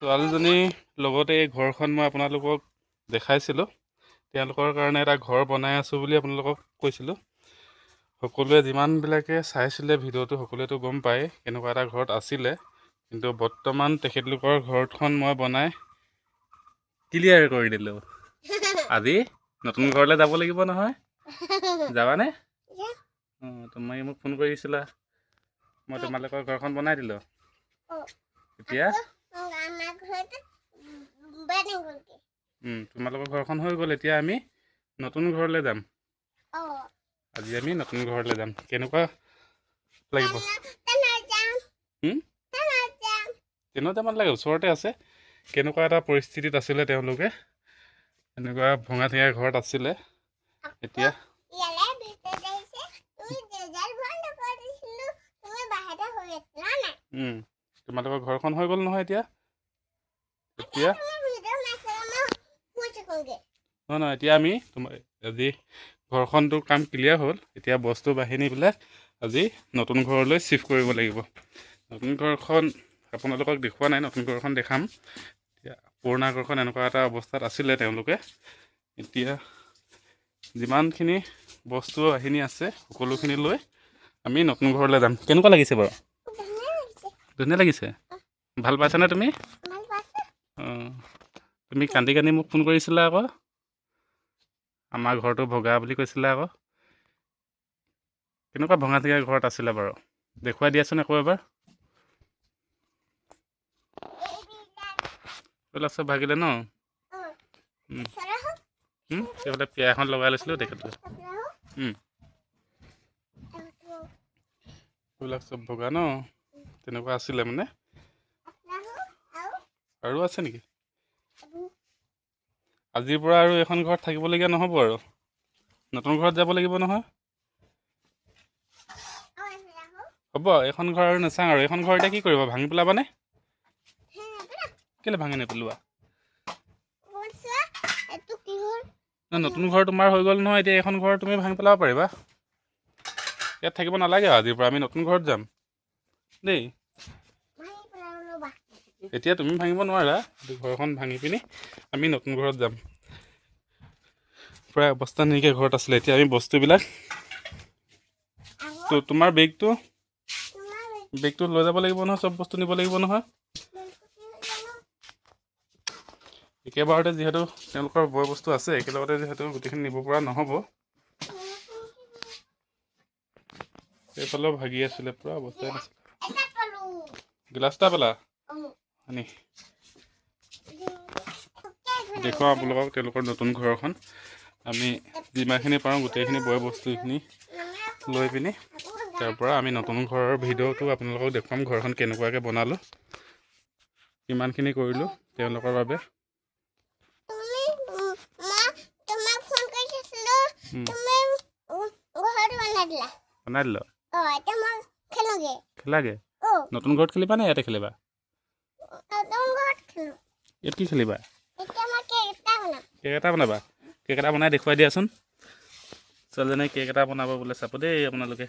ছোৱালীজনীৰ লগতে এই ঘৰখন মই আপোনালোকক দেখাইছিলোঁ। তেওঁলোকৰ কাৰণে এটা ঘৰ বনাই আছোঁ বুলি আপোনালোকক কৈছিলোঁ। সকলোৱে যিমানবিলাকে চাইছিলে ভিডিঅ'টো সকলোৱেতো গম পায় কেনেকুৱা এটা ঘৰত আছিলে, কিন্তু বৰ্তমান তেখেতলোকৰ ঘৰখন মই বনাই ক্লিয়াৰ কৰি দিলোঁ। আজি নতুন ঘৰলৈ যাব লাগিব নহয়, যাবানে? অঁ, তুমি মোক ফোন কৰিছিলা, মই তোমালোকৰ ঘৰখন বনাই দিলোঁ। এতিয়া তোমালোকৰ ঘৰখন হৈ গ'ল, এতিয়া আমি নতুন ঘৰলৈ যাম। আজি আমি নতুন ঘৰলৈ যাম। কেনেকুৱা লাগিব? ট্ৰেইনত যাব নালাগে, ওচৰতে আছে। কেনেকুৱা এটা পৰিস্থিতিত আছিলে তেওঁলোকে, এনেকুৱা ভঙা চিঙা ঘৰত আছিলে। এতিয়া তোমালোকৰ ঘৰখন হৈ গ'ল নহয় এতিয়া। এতিয়া নহয়, এতিয়া আমি আজি ঘৰখনটোৰ কাম ক্লিয়াৰ হ'ল। এতিয়া বস্তু বাহিনীবিলাক আজি নতুন ঘৰলৈ শ্বিফ্ট কৰিব লাগিব। নতুন ঘৰখন আপোনালোকক দেখুওৱা নাই, নতুন ঘৰখন দেখাম। এতিয়া পুৰণা ঘৰখন এনেকুৱা এটা অৱস্থাত আছিলে তেওঁলোকে। এতিয়া যিমানখিনি বস্তু বাহিনী আছে সকলোখিনি লৈ আমি নতুন ঘৰলৈ যাম। কেনেকুৱা লাগিছে বাৰু? ধুনীয়া লাগিছে। ভাল পাইছানে তুমি? অঁ, তুমি কান্দি কান্দি মোক ফোন কৰিছিলা আকৌ, আমাৰ ঘৰটো ভগা বুলি কৈছিলা আকৌ। কেনেকুৱা ভঙা চিঙা ঘৰত আছিলে বাৰু, দেখুৱাই দিয়াচোন আকৌ এবাৰ। এইবিলাক চব ভাগিলে ন? সেইফালে পিয়া এখন লগাই লৈছিলোঁ তেখেতলোকে। এইবিলাক চব ভগা ন? তেনেকুৱা আছিলে মানে। আৰু আছে নেকি? আজিৰ পৰা আৰু এইখন ঘৰত থাকিবলগীয়া নহ'ব আৰু, নতুন ঘৰত যাব লাগিব নহয়। হ'ব, এইখন ঘৰ আৰু নাচাওঁ আৰু। এইখন ঘৰ এতিয়া কি কৰিবা, ভাঙি পেলাবানে? কেলৈ ভাঙি নেপেলোৱা? নতুন ঘৰ তোমাৰ হৈ গ'ল নহয়, এতিয়া এইখন ঘৰ তুমি ভাঙি পেলাব পাৰিবা। ইয়াত থাকিব নালাগে আৰু আজিৰ পৰা, আমি নতুন ঘৰত যাম দেই। এতিয়া তুমি ভাঙিব নোৱাৰা, ঘৰখন ভাঙি পিনি আমি নতুন ঘৰত যাম। প্ৰায় অৱস্থা নাইকিয়া ঘৰত আছিলে। এতিয়া আমি বস্তুবিলাক তোমাৰ বেগটো লৈ যাব লাগিব নহয়, চব বস্তু নিব লাগিব নহয়। একেবাৰতে যিহেতু তেওঁলোকৰ বয় বস্তু আছে, একেলগতে যিহেতু গোটেইখিনি নিব পৰা নহ'ব। এইফালেও ভাগি আছিলে, পূৰা অৱস্থাই নাছিলে। গিলাচ এটা পালা আনি দেখুৱাওঁ আপোনালোকক তেওঁলোকৰ নতুন ঘৰখন। আমি যিমানখিনি পাৰোঁ গোটেইখিনি বয় বস্তুখিনি লৈ পিনি তাৰ পৰা আমি নতুন ঘৰৰ ভিডিঅ'টো আপোনালোকক দেখুৱাম। ঘৰখন কেনেকুৱাকৈ বনালোঁ, কিমানখিনি কৰিলোঁ তেওঁলোকৰ বাবে। বনাই দিলোঁ। খেলাগে? নতুন ঘৰত খেলিবা নে ইয়াতে খেলিবা? ইয়াত কি খেলিবা? কেক এটা বনাবা? কেক এটা বনাই দেখুৱাই দিয়াচোন। ছোৱালীজনীয়ে কেক এটা বনাব বোলে, চাব দেই আপোনালোকে।